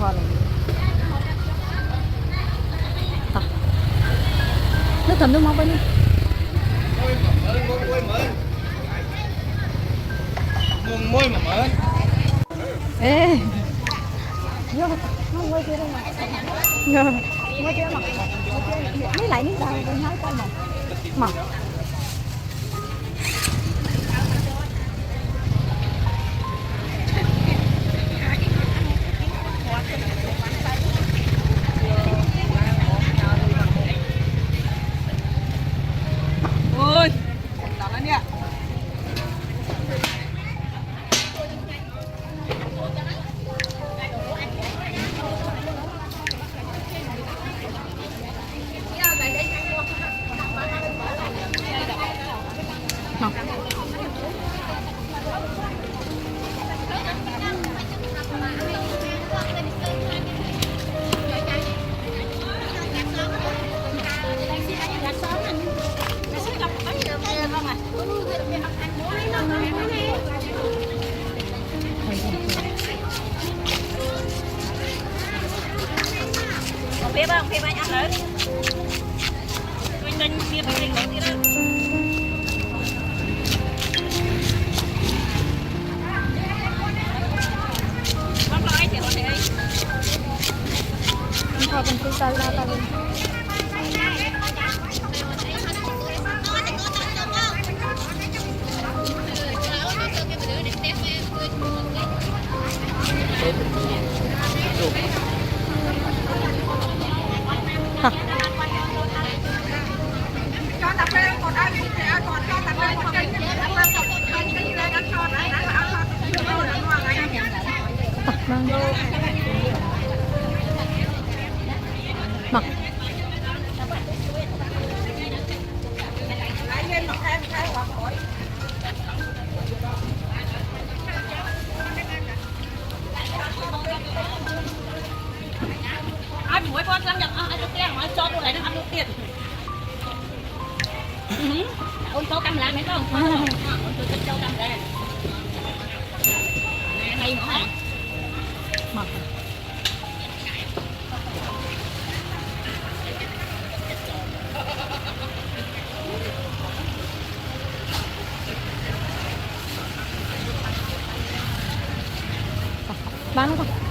con này nước thấm nước mong bên đi môi mà mở ê vô không ngồi kia đâu mà ngồi kia mà mấy lại nước đâu tôi nói coi mà ôi làm anh nha phê không phê anh ăn đấy mình đánh phê phải đánh đi đó không nói thì họ thấy thôi mình cứ tay ra tay mình cho tập lên một anh thì còn cho tập lên một kênh mặc anh mỗi con sang nhập anh được tiền mà cho tôi lại nó ăn được tiền ôn tố cầm lại mấy con ôn tố châu cầm lại hay nữa mặc bán nó không